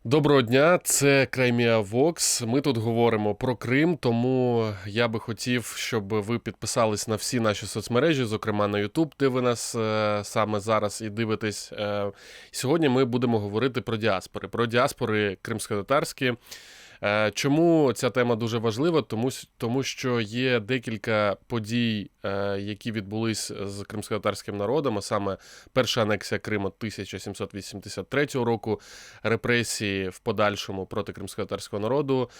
Доброго дня, це Crimea Vox. Ми тут говоримо про Крим, тому я би хотів, щоб ви підписались на всі наші соцмережі, зокрема на YouTube, де ви нас саме зараз і дивитесь. Сьогодні ми будемо говорити про діаспори кримськотатарські. Чому ця тема дуже важлива? Тому що є декілька подій, які відбулись з кримськотатарським народом, а саме перша анексія Криму 1783 року, репресії в подальшому проти кримськотатарського народу,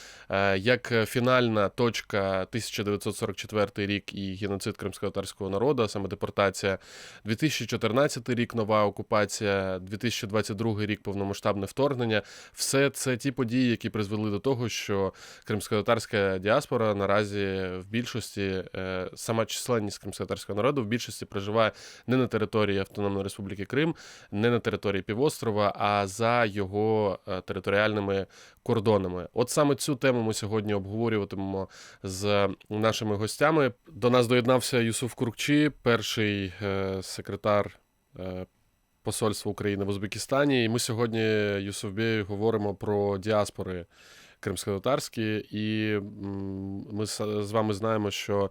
як фінальна точка 1944 рік і геноцид кримськотатарського народу, а саме депортація, 2014 рік нова окупація, 2022 рік повномасштабне вторгнення. Все це ті події, які призвели до того, що кримськотатарська діаспора наразі в більшості, сама численність кримськотатарського народу в більшості проживає не на території Автономної Республіки Крим, не на території півострова, а за його територіальними кордонами. От саме цю тему ми сьогодні обговорюватимемо з нашими гостями. До нас доєднався Юсуф Куркчі, перший секретар Посольства України в Узбекистані. І ми сьогодні, Юсуфбей, говоримо про діаспори кримськотатарські. І ми з вами знаємо, що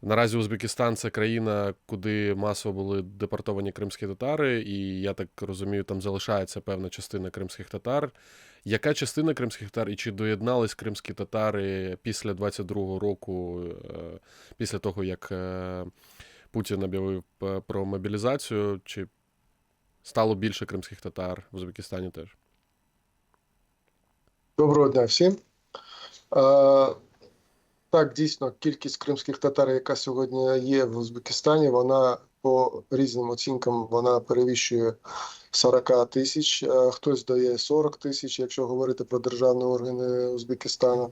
наразі Узбекистан – це країна, куди масово були депортовані кримські татари, і, я так розумію, там залишається певна частина кримських татар. Яка частина кримських татар і чи доєднались кримські татари після 22-го року, після того, як Путін об'явив про мобілізацію, чи стало більше кримських татар в Узбекистані теж? Доброго дня всім. Так, дійсно, кількість кримських татар, яка сьогодні є в Узбекистані, вона по різним оцінкам вона перевищує 40 тисяч. Хтось дає 40 тисяч, якщо говорити про державні органи Узбекистану.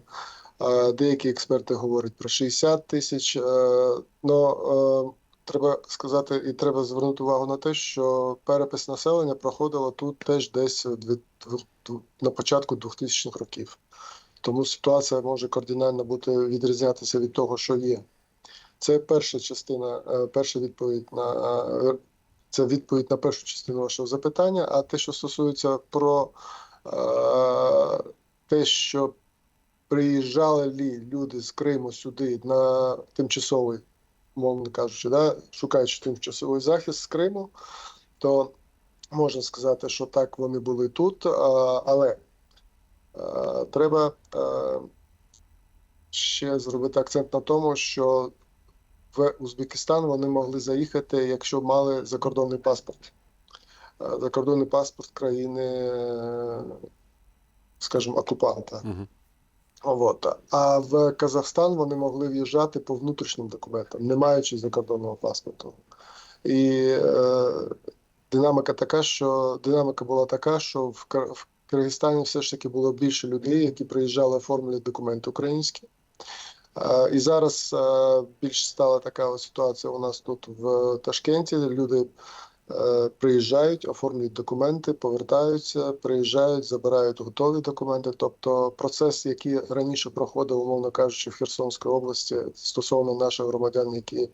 Деякі експерти говорять про 60 тисяч. Треба сказати і треба звернути увагу на те, що перепис населення проходило тут теж десь на початку 2000-х років. Тому ситуація може кардинально відрізнятися від того, що є. Це перша частина, перша відповідь це відповідь на першу частину вашого запитання. А те, що стосується про те, що приїжджали люди з Криму сюди на тимчасовий, мовно кажучи, шукаючи тимчасовий захист з Криму, то можна сказати, що так, вони були тут, але треба ще зробити акцент на тому, що в Узбекистан вони могли заїхати, якщо мали закордонний паспорт. Закордонний паспорт країни, скажімо, окупанта. А в Казахстан вони могли в'їжджати по внутрішнім документам, не маючи закордонного паспорту. І динаміка була така, що в Киргизстані все ж таки було більше людей, які приїжджали оформлювати документи українські. І зараз більш стала така ситуація у нас тут в Ташкенті. Люди приїжджають, оформлюють документи, повертаються, приїжджають, забирають готові документи. Тобто процес, який раніше проходив, умовно кажучи, в Херсонській області стосовно наших громадян, які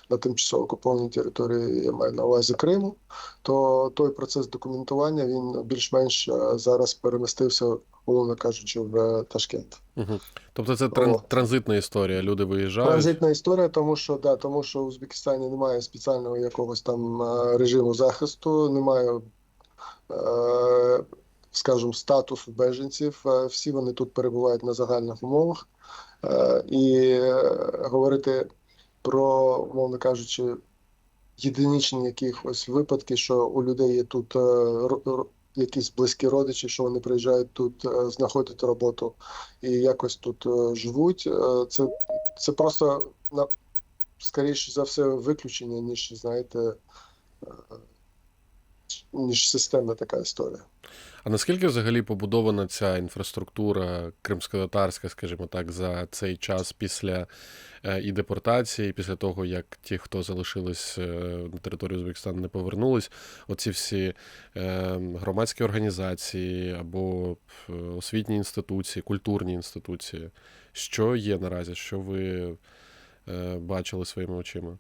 на тимчасово окупованій території, я маю на увазі Криму, то той процес документування, він більш-менш зараз перемістився, умовно кажучи, в Ташкент. Тобто це транзитна історія, люди виїжджають? Транзитна історія, тому що в Узбекистані немає спеціального якогось там режиму захисту, немає, скажімо, статусу біженців, всі вони тут перебувають на загальних умовах. І говорити про, умовно кажучи, єдиничні якихось випадки, що у людей є тут якісь близькі родичі, що вони приїжджають тут, знаходять роботу і якось тут живуть. Це просто, скоріше за все, виключення, ніж, знаєте, ніж системна така історія. А наскільки взагалі побудована ця інфраструктура кримськотатарська, скажімо так, за цей час після і депортації, після того, як ті, хто залишились на території Узбекистану, не повернулись, оці всі громадські організації або освітні інституції, культурні інституції, що є наразі, що ви бачили своїми очима?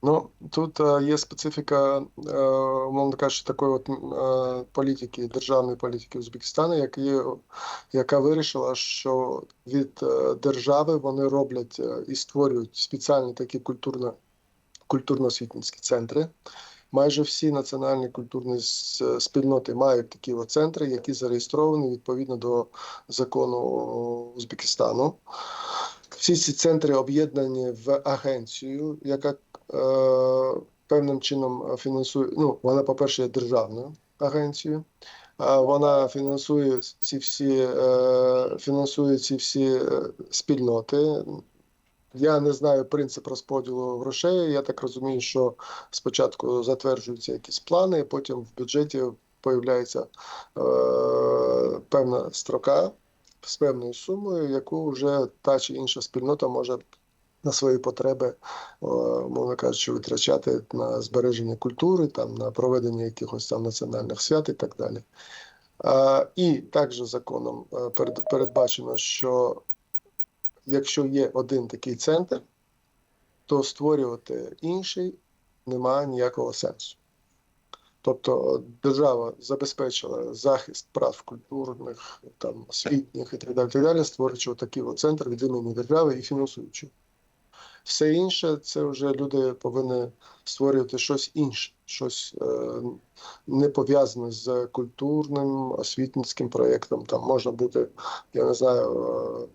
Ну, тут є специфіка, умовно кажучи, такої от політики, державної політики Узбекистану, яка вирішила, що від держави вони роблять і створюють спеціальні такі культурно-освітницькі центри. Майже всі національні культурні спільноти мають такі от центри, які зареєстровані відповідно до закону Узбекистану. Всі ці центри об'єднані в агенцію, яка певним чином фінансує. Ну, вона, по-перше, є державною агенцією. Вона фінансує ці всі спільноти. Я не знаю принцип розподілу грошей. Я так розумію, що спочатку затверджуються якісь плани, потім в бюджеті появляється певна строка з певною сумою, яку вже та чи інша спільнота може на свої потреби, мовно кажучи, витрачати на збереження культури, там, на проведення якихось там національних свят і так далі. І також законом передбачено, що якщо є один такий центр, то створювати інший немає ніякого сенсу. Тобто держава забезпечила захист прав культурних, там, освітніх і так далі, створюючи такий центр від імені держави і фінансуючи. Все інше, це вже люди повинні створювати щось інше, щось не пов'язане з культурним, освітницьким проєктом. Там можна бути, я не знаю,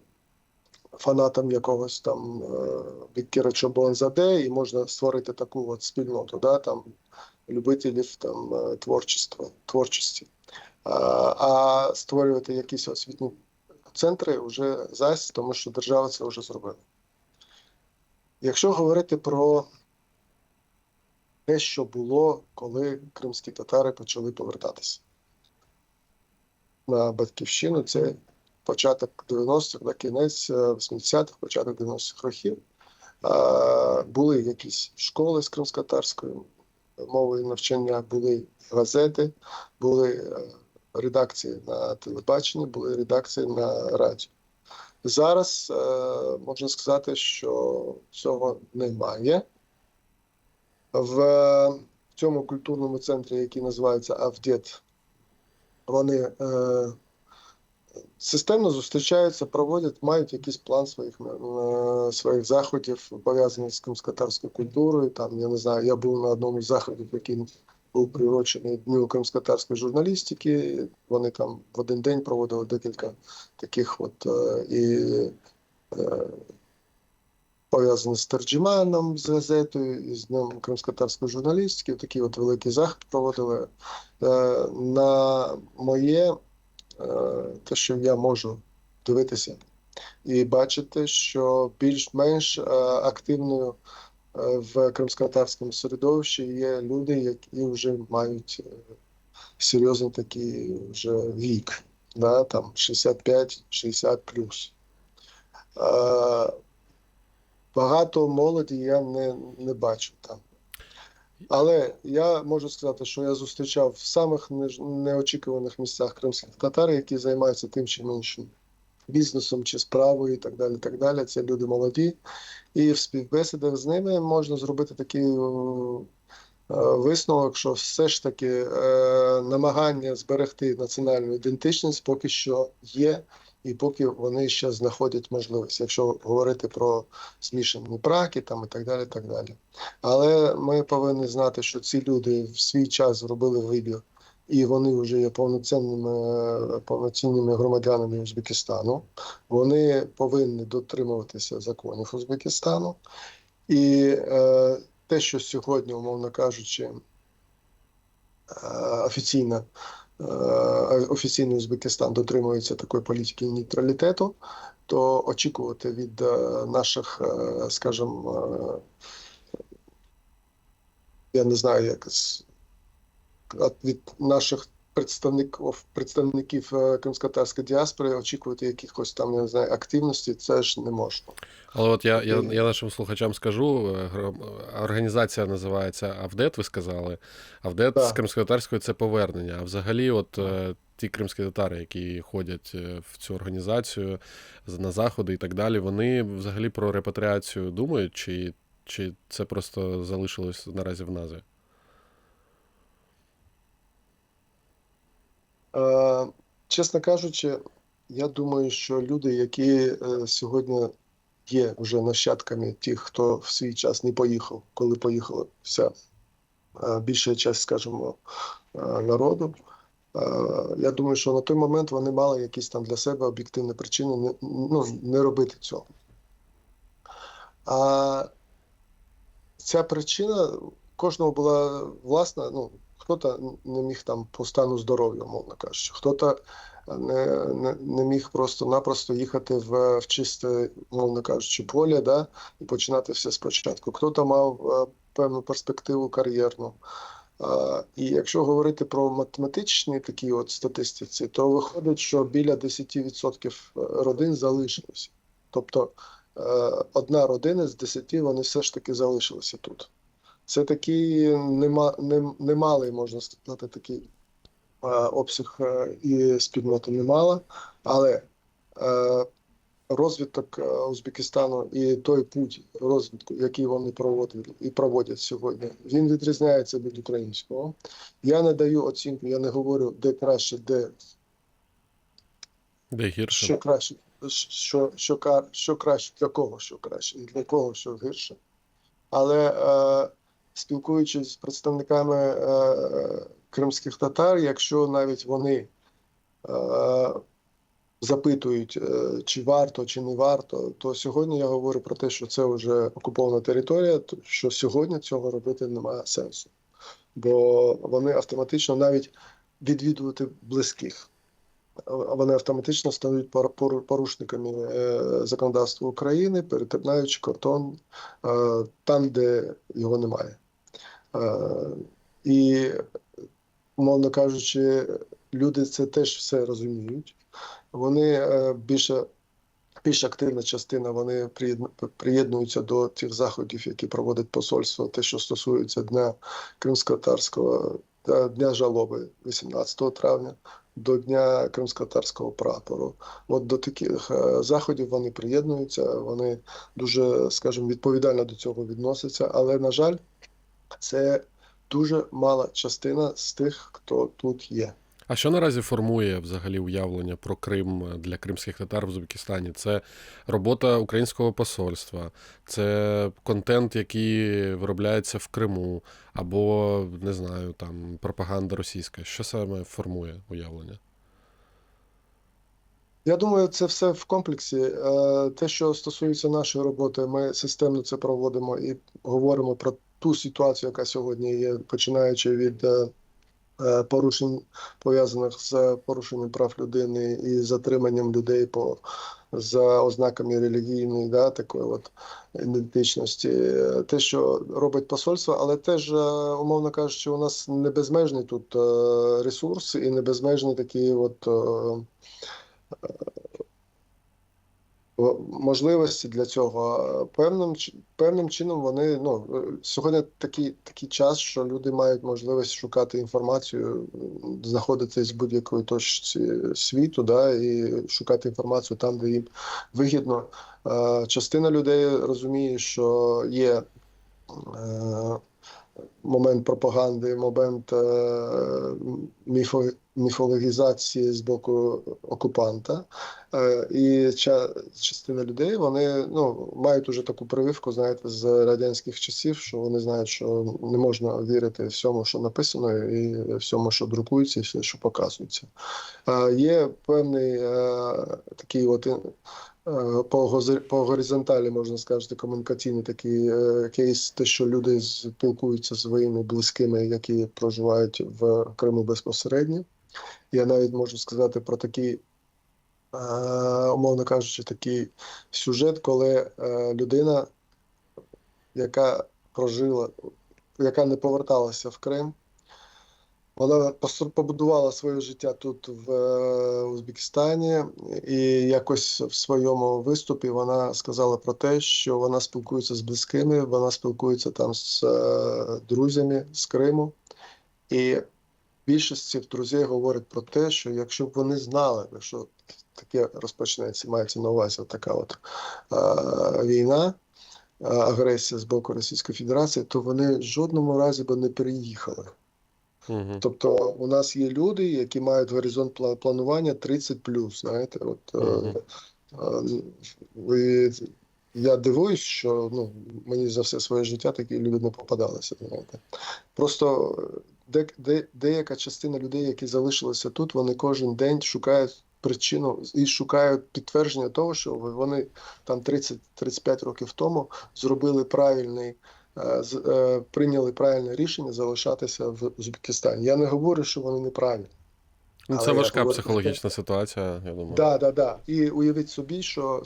фанатом якогось там Беккера Чобанзаде, і можна створити таку от спільноту, да, там, любителів там, творчості. А створювати якісь освітні центри вже зась, тому що держава це вже зробила. Якщо говорити про те, що було, коли кримські татари почали повертатися на Батьківщину, це початок 90-х, на кінець 80-х, початок 90-х років. Були якісь школи з кримськотатарської мовою навчання, були газети, були редакції на телебаченні, були редакції на радіо. Зараз можна сказати, що цього немає. В цьому культурному центрі, який називається Авдет, вони системно зустрічаються, проводять, мають якийсь план своїх заходів, пов'язаних з кримськотатарською культурою. Там, я не знаю, я був на одному з заходів, який був приурочений Дню кримськотатарської журналістики. Вони там в один день проводили декілька таких от і пов'язаних з Терджіманом, з газетою, і з Днем кримськотатарської журналістики. Такий от великий захід проводили. На моє, те, що я можу дивитися і бачити, що більш-менш активною в кримськотатарському середовищі є люди, які вже мають серйозний такий вже вік, да, там 65-60 плюс. Багато молоді я не бачу там. Але я можу сказати, що я зустрічав в самих неочікуваних місцях кримських татар, які займаються тим чи іншим бізнесом чи справою і так далі, і так далі. Це люди молоді. І в співбесідах з ними можна зробити такий висновок, що все ж таки намагання зберегти національну ідентичність поки що є, і поки вони ще знаходять можливість, якщо говорити про змішані браки там, і так далі, і так далі. Але ми повинні знати, що ці люди в свій час зробили вибір, і вони вже є повноцінними громадянами Узбекистану. Вони повинні дотримуватися законів Узбекистану. І те, що сьогодні, умовно кажучи, офіційний Узбекистан дотримується такої політики нейтралітету, то очікувати від наших, скажімо, я не знаю, як від наших представників кримськотатарської діаспори очікувати якихось там, я не знаю, активності, це ж не можна. Але от я нашим слухачам скажу, організація називається Авдет, ви сказали. Авдет Так. з кримськотатарської – це повернення. А взагалі от ті кримські татари, які ходять в цю організацію на заходи і так далі, вони взагалі про репатріацію думають? Чи чи це просто залишилось наразі в назві? Чесно кажучи, я думаю, що люди, які сьогодні є вже нащадками тих, хто в свій час не поїхав, коли поїхала вся більша частина, скажімо, народу, я думаю, що на той момент вони мали якісь там для себе об'єктивні причини не робити цього. А ця причина кожного була власна. Ну, хто-то не міг там по стану здоров'я, мовно кажучи, хто-то не міг просто-напросто їхати в чисте, мовно кажучи, поле, да, і починати все спочатку. Хто-то мав певну перспективу кар'єрну. І якщо говорити про математичні такі от статистиці, то виходить, що біля 10% родин залишилося. Тобто одна родина з 10, вони все ж таки залишилися тут. Це такий немалий, можна сказати, такий обсяг і спільноти немала, але розвиток Узбекистану і той путь розвитку, який вони проводили і проводять сьогодні, він відрізняється від українського. Я не даю оцінку, я не говорю, де краще, Де гірше? що краще, що краще, для кого що краще і для кого що гірше. Але спілкуючись з представниками кримських татар, якщо навіть вони запитують, чи варто, чи не варто, то сьогодні я говорю про те, що це вже окупована територія, що сьогодні цього робити немає сенсу. Бо вони автоматично навіть відвідувати близьких. Вони автоматично стають порушниками законодавства України, перетинаючи кордон там, де його немає. І, умовно кажучи, люди це теж все розуміють. Вони більш активна частина, вони приєднуються до тих заходів, які проводить посольство, те, що стосується Дня кримськотатарського, Дня жалоби 18 травня, до Дня кримськотатарського прапору. От до таких заходів вони приєднуються, вони дуже, скажімо, відповідально до цього відносяться, але, на жаль, це дуже мала частина з тих, хто тут є. А що наразі формує взагалі уявлення про Крим для кримських татар в Узбекистані? Це робота українського посольства, це контент, який виробляється в Криму, або, не знаю, там пропаганда російська. Що саме формує уявлення? Я думаю, це все в комплексі. Те, що стосується нашої роботи, ми системно це проводимо і говоримо про ту ситуацію, яка сьогодні є, починаючи від порушень, пов'язаних з порушенням прав людини і затриманням людей за ознаками релігійної, да, такої от ідентичності. Те, що робить посольство, але теж, умовно кажучи, у нас не безмежний тут ресурс і не безмежний такий от можливості для цього. Певним чином вони, сьогодні такий час, що люди мають можливість шукати інформацію, знаходитись з будь-якої точці світу, да, і шукати інформацію там, де їм вигідно. Частина людей розуміє, що є момент пропаганди, момент міфологізації з боку окупанта. І частина людей, вони мають уже таку прививку, знаєте, з радянських часів, що вони знають, що не можна вірити всьому, що написано, і всьому, що друкується, і все, що показується. Є певний такий от по горизонталі, можна сказати, комунікаційний такий кейс, те, що люди спілкуються з своїми близькими, які проживають в Криму безпосередньо. Я навіть можу сказати про такий, умовно кажучи, такий сюжет, коли людина, яка не поверталася в Крим, вона побудувала своє життя тут в Узбекистані, і якось в своєму виступі вона сказала про те, що вона спілкується з близькими, вона спілкується там з друзями з Криму. І більшість цих друзів говорить про те, що якщо б вони знали, що таке розпочнеться, мається на увазі така от війна, агресія з боку Російської Федерації, то вони в жодному разі би не переїхали. Угу. Тобто у нас є люди, які мають горизонт планування 30+, знаєте, Угу. ви, я дивуюсь, що мені за все своє життя такі люди не попадалися, знаєте. Просто деяка частина людей, які залишилися тут, вони кожен день шукають причину і шукають підтвердження того, що вони там 30-35 років тому зробили прийняли правильне рішення залишатися в Узбекистані. Я не говорю, що вони неправильні. Ну, це Але я важка говорю, психологічна ситуація, я думаю. Да. І уявіть собі, що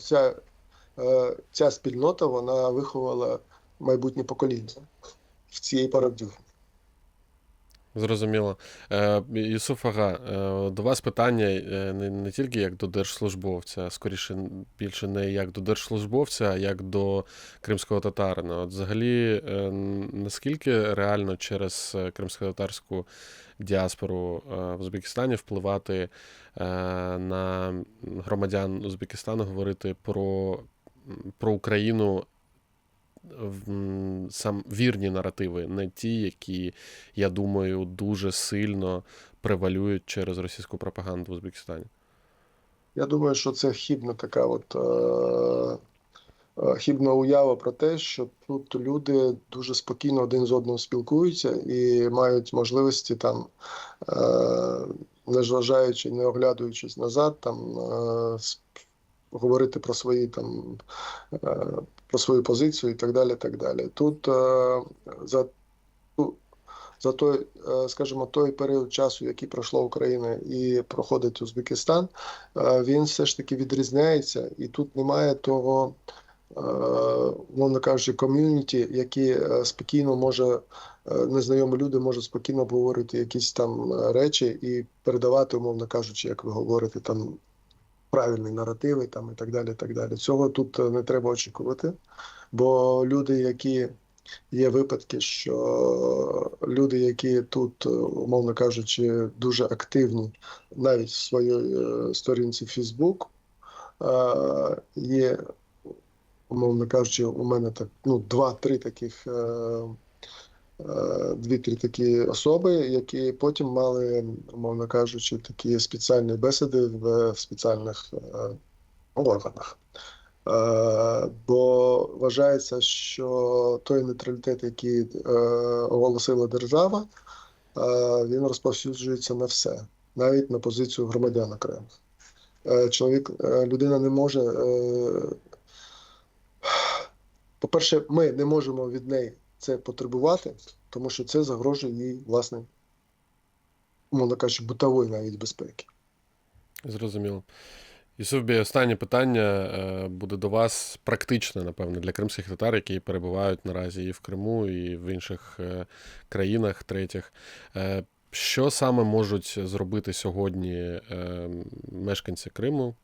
ця спільнота, вона виховала майбутнє покоління в цій парадигмі. Зрозуміло. Юсуф Ага, до вас питання не тільки як до держслужбовця, скоріше більше не як до держслужбовця, а як до кримського татарина. От взагалі, наскільки реально через кримськотатарську діаспору в Узбекистані впливати на громадян Узбекистану, говорити про Україну сам вірні наративи, не ті, які, я думаю, дуже сильно превалюють через російську пропаганду в Узбекистані? Я думаю, що це хибна уява про те, що тут люди дуже спокійно один з одним спілкуються і мають можливості там, не зважаючи, не оглядуючись назад, там говорити про свої там про свою позицію і так далі. Так далі. Тут за той, скажімо, той період часу, який пройшла Україна і проходить Узбекистан, він все ж таки відрізняється, і тут немає того, мовно кажучи, ком'юніті, які спокійно може, незнайомі люди можуть спокійно обговорити якісь там речі і передавати, умовно кажучи, як ви говорите, там правильні наративи там, і так далі, так далі. Цього тут не треба очікувати, бо люди, які є випадки, що люди, які тут, умовно кажучи, дуже активні, навіть в своїй сторінці Facebook, є, умовно кажучи, у мене так, дві-три такі особи, які потім мали, умовно кажучи, такі спеціальні бесіди в спеціальних органах. Бо вважається, що той нейтралітет, який оголосила держава, він розповсюджується на все, навіть на позицію громадян окремих. Людина не може. По-перше, ми не можемо від неї це потребувати, тому що це загрожує їй, власне, мовно кажучи, бутової навіть безпеки. Зрозуміло. Юсуф Бей, останнє питання буде до вас практичне, напевно, для кримських татар, які перебувають наразі і в Криму, і в інших країнах третіх. Що саме можуть зробити сьогодні мешканці Криму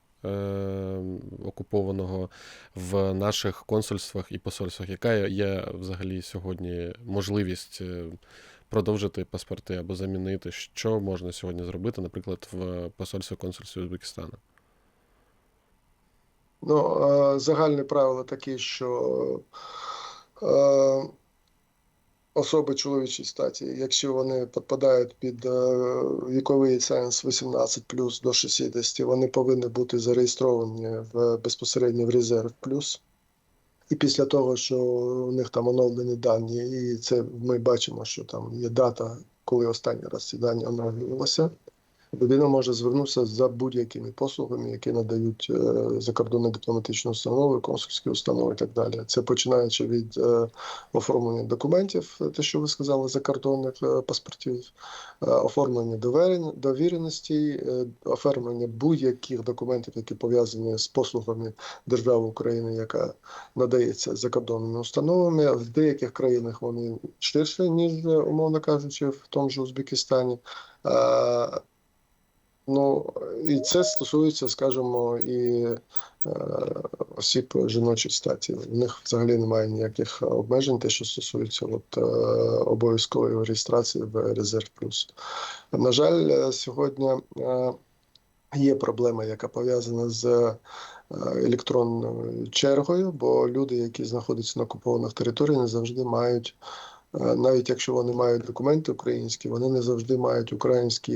окупованого в наших консульствах і посольствах? Яка є взагалі сьогодні можливість продовжити паспорти або замінити? Що можна сьогодні зробити, наприклад, в посольстві консульстві Узбекистану? Загальне правило таке, що особи чоловічої статі, якщо вони підпадають під віковий ценз 18+ до 60, вони повинні бути зареєстровані безпосередньо в резерв плюс. І після того, що у них там оновлені дані, і це ми бачимо, що там є дата, коли останній раз ці дані оновлювалися, людина може звернутися за будь-якими послугами, які надають закордонні дипломатичні установи, консульські установи і так далі. Це починаючи від оформлення документів, те, що ви сказали, закордонних паспортів, оформлення довіреностей, оформлення будь-яких документів, які пов'язані з послугами держави України, яка надається закордонними установами. В деяких країнах вони ширше, ніж, умовно кажучи, в тому ж Узбекистані. І це стосується, скажімо, і осіб жіночої статі. У них взагалі немає ніяких обмежень, те, що стосується обов'язкової реєстрації в резерв плюс. На жаль, сьогодні Є проблема, яка пов'язана з електронною чергою, бо люди, які знаходяться на окупованих територіях, не завжди мають, навіть якщо вони мають документи українські, вони не завжди мають українську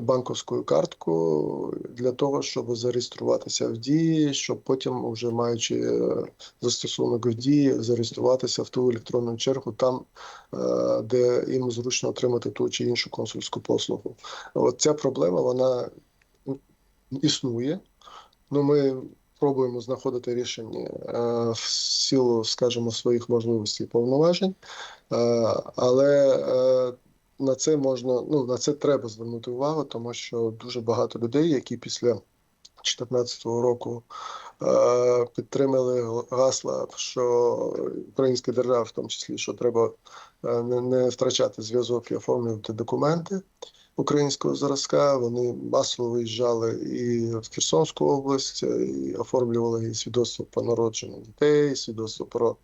банківську картку для того, щоб зареєструватися в Дії, щоб потім, вже маючи застосунок в Дії, зареєструватися в ту електронну чергу там, де їм зручно отримати ту чи іншу консульську послугу. От ця проблема, вона існує. Ну, ми пробуємо знаходити рішення в силу, скажімо, своїх можливостей і повноважень, але на це можна, ну, на це треба звернути увагу, тому що дуже багато людей, які після 2014 року підтримали гасла, що українська держава, в тому числі, що треба не втрачати зв'язок і оформлювати документи українського зразка. Вони масово виїжджали і в Херсонську область, і оформлювали і свідоцтво про народження дітей, і свідоцтво про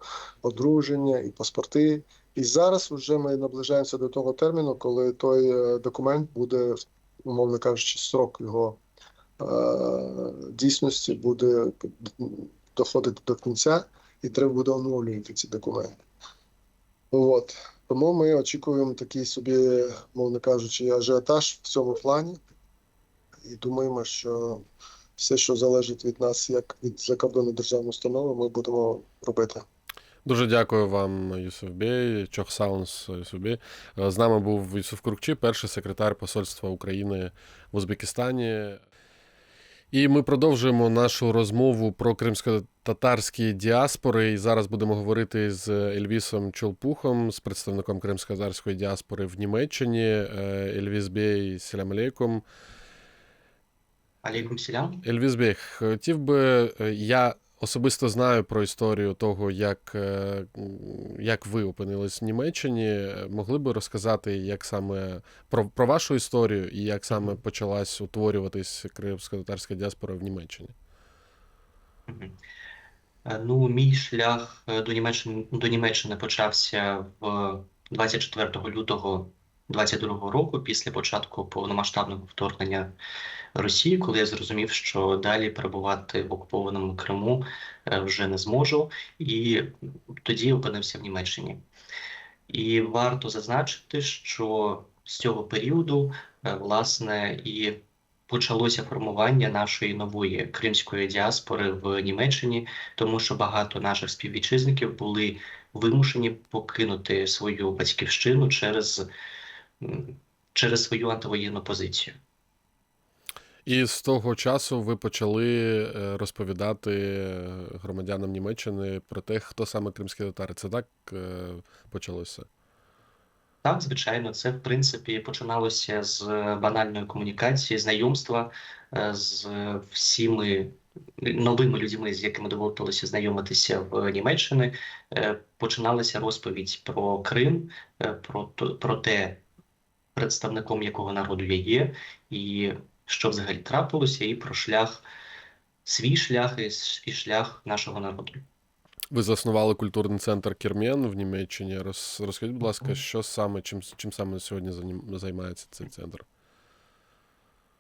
одруження, і паспорти. І зараз вже ми наближаємося до того терміну, коли той документ буде, умовно кажучи, строк його дійсності буде доходити до кінця, і треба буде оновлювати ці документи. От. Тому ми очікуємо такий собі, мовно кажучи, ажіотаж в цьому плані. І думаємо, що все, що залежить від нас, як від закордонної державної установи, ми будемо робити. Дуже дякую вам, Юсуф Бей, Чохсаунс Юсуф Бей. З нами був Юсуф Крукчі, перший секретар Посольства України в Узбекистані. І ми продовжуємо нашу розмову про кримськотатарські діаспори. І зараз будемо говорити з Ельвісом Чолпухом, з представником кримськотатарської діаспори в Німеччині. Ельвіс Бей, селям алейкум. Алейкум селям. Ельвіс Бей, хотів би, я особисто знаю про історію того, як ви опинились в Німеччині. Могли би розказати, як саме про вашу історію і як саме почалась утворюватись кримськотатарська діаспора в Німеччині? Ну, мій шлях до Німеччини почався в 24 лютого 22 року, після початку повномасштабного вторгнення Росії, коли я зрозумів, що далі перебувати в окупованому Криму вже не зможу, і тоді опинився в Німеччині. І варто зазначити, що з цього періоду, власне, і почалося формування нашої нової кримської діаспори в Німеччині, тому що багато наших співвітчизників були вимушені покинути свою батьківщину через свою антивоєнну позицію. І з того часу ви почали розповідати громадянам Німеччини про те, хто саме кримські татари. Це так почалося? Так, звичайно, це, в принципі, починалося з банальної комунікації, знайомства з всіми новими людьми, з якими доводилося знайомитися в Німеччині. Починалася розповідь про Крим, про те, представником якого народу я є, і що взагалі трапилося, і про свій шлях і шлях нашого народу. Ви заснували культурний центр Кірмен в Німеччині. Розкажіть, будь ласка, чим саме сьогодні займається цей центр?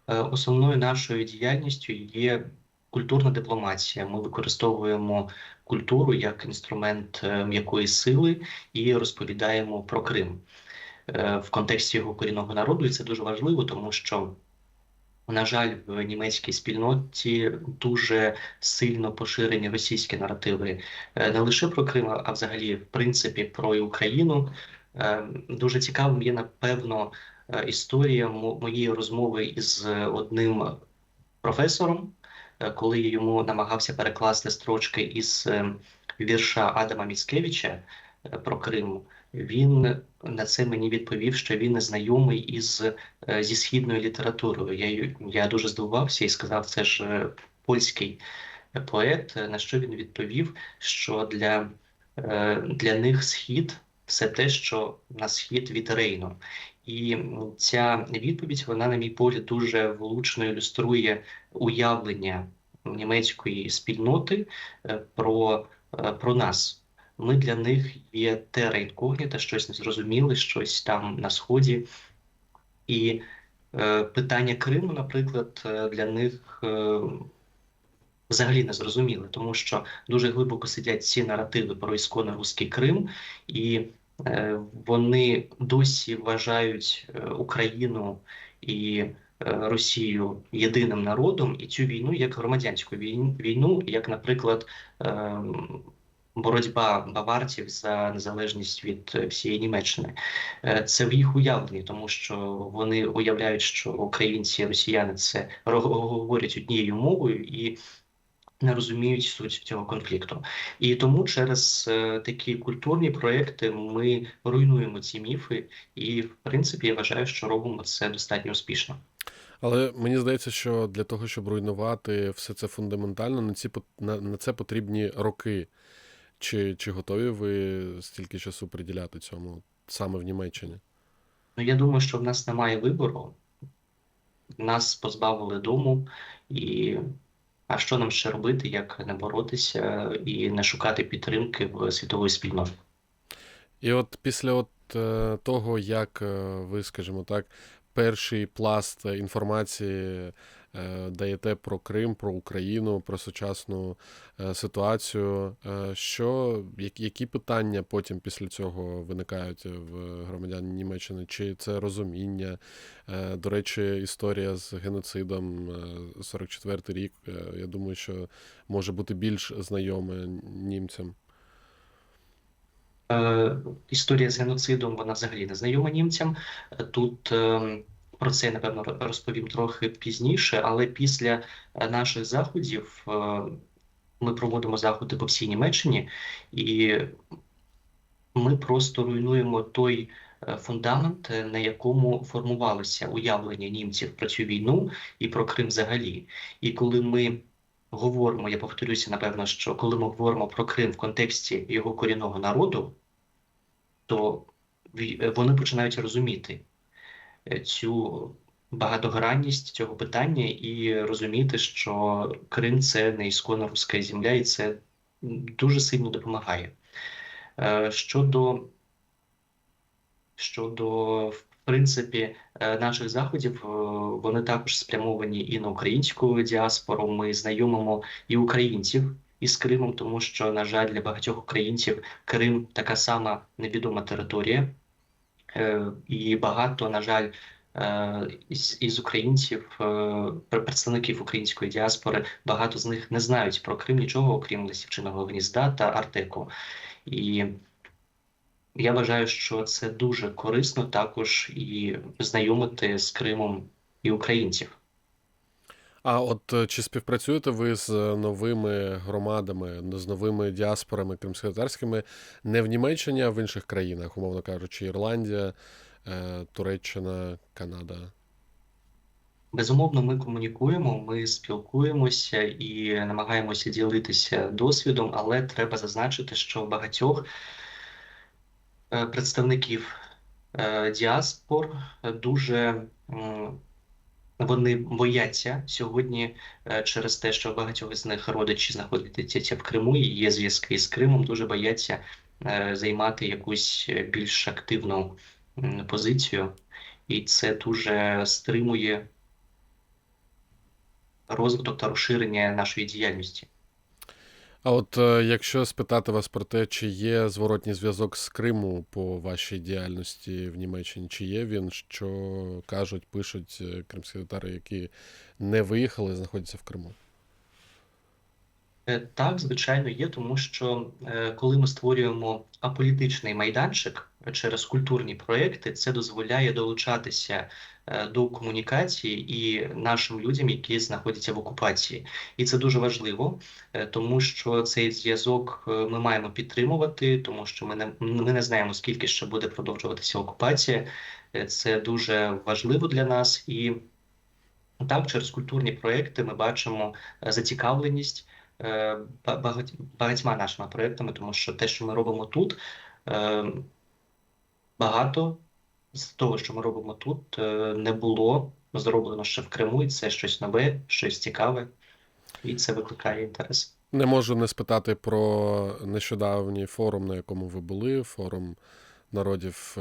Основною нашою діяльністю є культурна дипломатія. Ми використовуємо культуру як інструмент м'якої сили і розповідаємо про Крим в контексті його корінного народу. І це дуже важливо, тому що, на жаль, в німецькій спільноті дуже сильно поширені російські наративи не лише про Крим, а взагалі, в принципі, про Україну. Дуже цікавим є, напевно, історія моєї розмови із одним професором, коли я йому намагався перекласти строчки із вірша Адама Міцкевича про Крим. Він на це мені відповів, що він не знайомий зі східною літературою. Я дуже здивувався і сказав, це ж польський поет, на що він відповів, що для них Схід – все те, що на схід від Рейну. І ця відповідь, вона, на мій погляд, дуже влучно ілюструє уявлення німецької спільноти про нас. Ми для них є терра інкогніта, щось незрозуміле, щось там на Сході. І Питання Криму, наприклад, для них взагалі не зрозуміле, тому що дуже глибоко сидять ці наративи про ісконно руський Крим, і вони досі вважають Україну і Росію єдиним народом, і цю війну як громадянську війну, як, наприклад, боротьба баварців за незалежність від всієї Німеччини. Це в їх уявленні, тому що вони уявляють, що українці і росіяни це говорять однією мовою і не розуміють суть цього конфлікту. І тому через такі культурні проекти ми руйнуємо ці міфи, і в принципі я вважаю, що робимо це достатньо успішно. Але мені здається, що для того, щоб руйнувати все це фундаментально, на це потрібні роки. Чи готові ви стільки часу приділяти цьому саме в Німеччині? Ну, я думаю, що в нас немає вибору. Нас позбавили дому, і а що нам ще робити, як не боротися і не шукати підтримки в світової спільноти? І от після того, як ви, скажімо так, перший пласт інформації даєте про Крим, про Україну, про сучасну ситуацію, які питання потім після цього виникають в громадян Німеччини? Чи це розуміння? До речі, історія з геноцидом, 44-й рік, я думаю, що може бути більш знайома німцям. Історія з геноцидом, вона взагалі не знайома німцям. Тут про це, напевно, розповім трохи пізніше, але після наших заходів ми проводимо заходи по всій Німеччині, і ми просто руйнуємо той фундамент, на якому формувалося уявлення німців про цю війну і про Крим взагалі. І коли ми говоримо, я повторюся, напевно, що коли ми говоримо про Крим в контексті його корінного народу, то вони починають розуміти цю багатогранність цього питання і розуміти, що Крим – це не ісконно руська земля, і це дуже сильно допомагає. Щодо в принципі, наших заходів, вони також спрямовані і на українську діаспору. Ми знайомимо і українців із Кримом, тому що, на жаль, для багатьох українців Крим така сама невідома територія. І багато, на жаль, із українців, представників української діаспори, багато з них не знають про Крим нічого, окрім Лисівчиного гнізда та Артеку. І я вважаю, що це дуже корисно також і знайомити з Кримом і українців. А от чи співпрацюєте ви з новими громадами, з новими діаспорами кримськотатарськими не в Німеччині, а в інших країнах, умовно кажучи, Ірландія, Туреччина, Канада? Безумовно, ми комунікуємо, ми спілкуємося і намагаємося ділитися досвідом, але треба зазначити, що багатьох представників діаспор дуже вони бояться сьогодні через те, що багатьох з них родичі знаходяться в Криму і є зв'язки з Кримом, дуже бояться займати якусь більш активну позицію, і це дуже стримує розвиток та розширення нашої діяльності. А от якщо спитати вас про те, чи є зворотній зв'язок з Криму по вашій діяльності в Німеччині, чи є він, що кажуть, пишуть кримські татари, які не виїхали, знаходяться в Криму? Так, звичайно, є, тому що коли ми створюємо аполітичний майданчик через культурні проекти, це дозволяє долучатися до комунікації і нашим людям, які знаходяться в окупації. І це дуже важливо, тому що цей зв'язок ми маємо підтримувати, тому що ми не знаємо, скільки ще буде продовжуватися окупація. Це дуже важливо для нас. І так, через культурні проекти ми бачимо зацікавленість багатьма нашими проектами, тому що те, що ми робимо тут, багато з того, що ми робимо тут, не було зроблено ще в Криму, і це щось нове, щось цікаве, і це викликає інтерес. Не можу не спитати про нещодавній форум, на якому ви були, форум народів,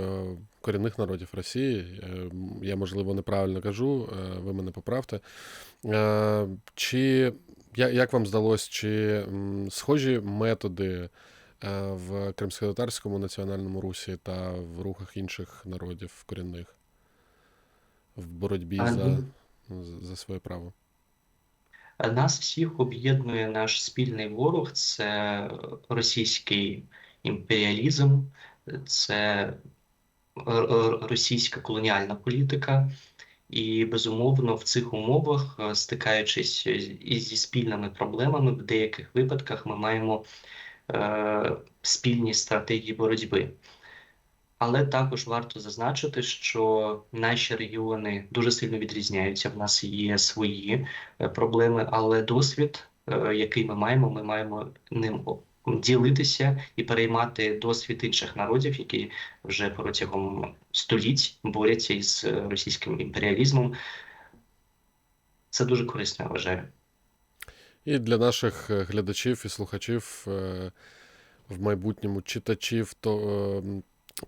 корінних народів Росії. Я, можливо, неправильно кажу, ви мене поправте. Як вам здалось, чи схожі методи в кримськотатарському національному русі та в рухах інших народів корінних в боротьбі за своє право? Нас всіх об'єднує наш спільний ворог – це російський імперіалізм, це російська колоніальна політика. І, безумовно, в цих умовах, стикаючись зі спільними проблемами, в деяких випадках ми маємо спільні стратегії боротьби. Але також варто зазначити, що наші регіони дуже сильно відрізняються, в нас є свої проблеми, але досвід, який ми маємо ним ділитися і переймати досвід інших народів, які вже протягом століть борються із російським імперіалізмом. Це дуже корисно, я вважаю. І для наших глядачів і слухачів, в майбутньому читачів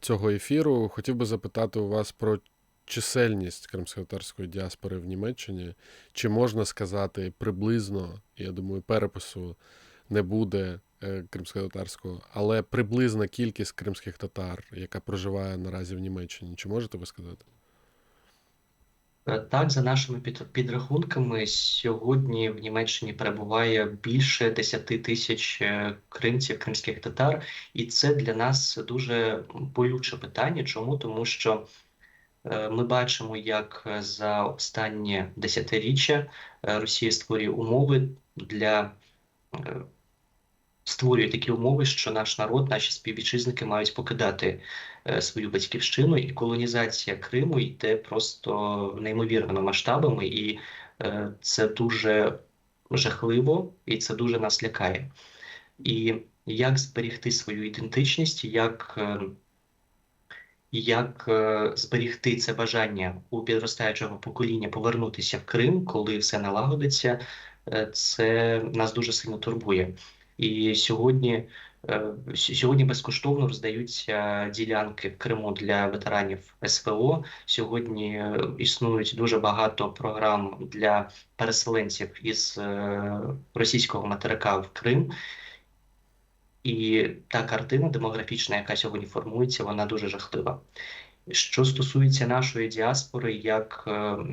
цього ефіру, хотів би запитати у вас про чисельність кримськотатарської діаспори в Німеччині. Чи можна сказати приблизно, я думаю, перепису не буде кримськотатарського, але приблизна кількість кримських татар, яка проживає наразі в Німеччині. Чи можете ви сказати? Так, за нашими підрахунками, сьогодні в Німеччині перебуває більше 10 тисяч кримців, кримських татар, і це для нас дуже болюче питання. Чому? Тому що ми бачимо, як за останнє десятиріччя Росія створює такі умови, що наш народ, наші співвітчизники мають покидати свою батьківщину, і колонізація Криму йде просто неймовірними масштабами, і це дуже жахливо, і це дуже нас лякає. І як зберегти свою ідентичність, як зберегти це бажання у підростаючого покоління повернутися в Крим, коли все налагодиться, це нас дуже сильно турбує. І сьогодні безкоштовно роздаються ділянки в Криму для ветеранів СВО. Сьогодні існують дуже багато програм для переселенців із російського материка в Крим. І та картина демографічна, яка сьогодні формується, вона дуже жахлива. Що стосується нашої діаспори, як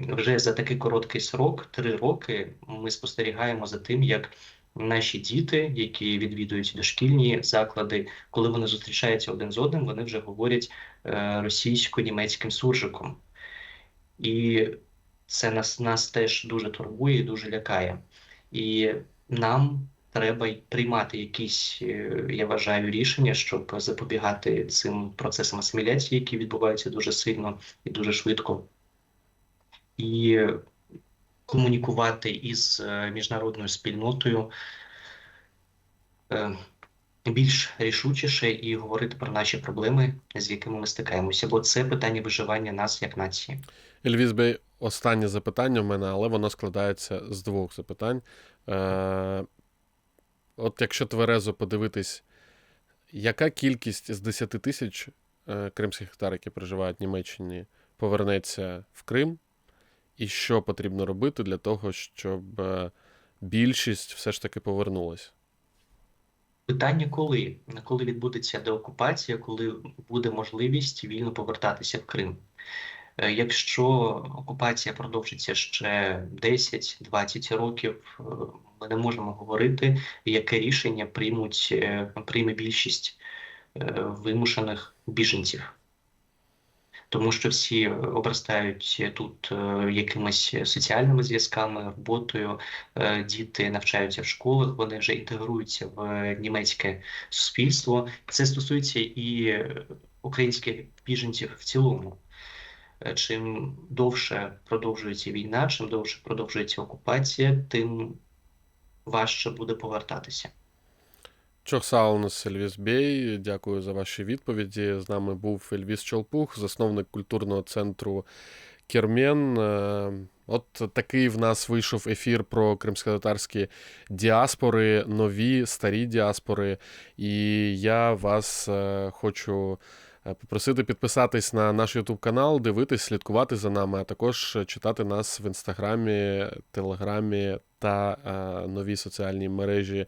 вже за такий короткий срок, 3 роки, ми спостерігаємо за тим, як наші діти, які відвідують дошкільні заклади, коли вони зустрічаються один з одним, вони вже говорять російсько-німецьким суржиком. І це нас теж дуже турбує і дуже лякає. І нам треба приймати якісь, я вважаю, рішення, щоб запобігати цим процесам асиміляції, які відбуваються дуже сильно і дуже швидко. І комунікувати із міжнародною спільнотою більш рішучіше і говорити про наші проблеми, з якими ми стикаємося, бо це питання виживання нас як нації. Ельвіс Бей, останнє запитання в мене, але воно складається з 2 запитань. От якщо тверезо подивитись, яка кількість з 10 тисяч кримських татар, які проживають в Німеччині, повернеться в Крим? І що потрібно робити для того, щоб більшість все ж таки повернулася? Питання коли? Коли відбудеться деокупація, коли буде можливість вільно повертатися в Крим? Якщо окупація продовжиться ще 10-20 років, ми не можемо говорити, яке рішення прийме більшість вимушених біженців. Тому що всі обростають тут якимись соціальними зв'язками, роботою, діти навчаються в школах, вони вже інтегруються в німецьке суспільство. Це стосується і українських біженців в цілому. Чим довше продовжується війна, чим довше продовжується окупація, тим важче буде повертатися. Çok sağ olunuz, Ельвіс Бей. Дякую за ваші відповіді. З нами був Ельвіс Чолпух, засновник культурного центру Кермен. От такий в нас вийшов ефір про кримськотатарські діаспори, нові, старі діаспори. І я вас хочу попросити підписатись на наш YouTube канал, дивитись, слідкувати за нами, а також читати нас в Інстаграмі, Телеграмі та новій соціальній мережі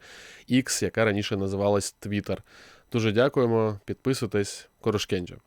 X, яка раніше називалась Twitter. Дуже дякуємо, підписуйтесь. Корошкенджо.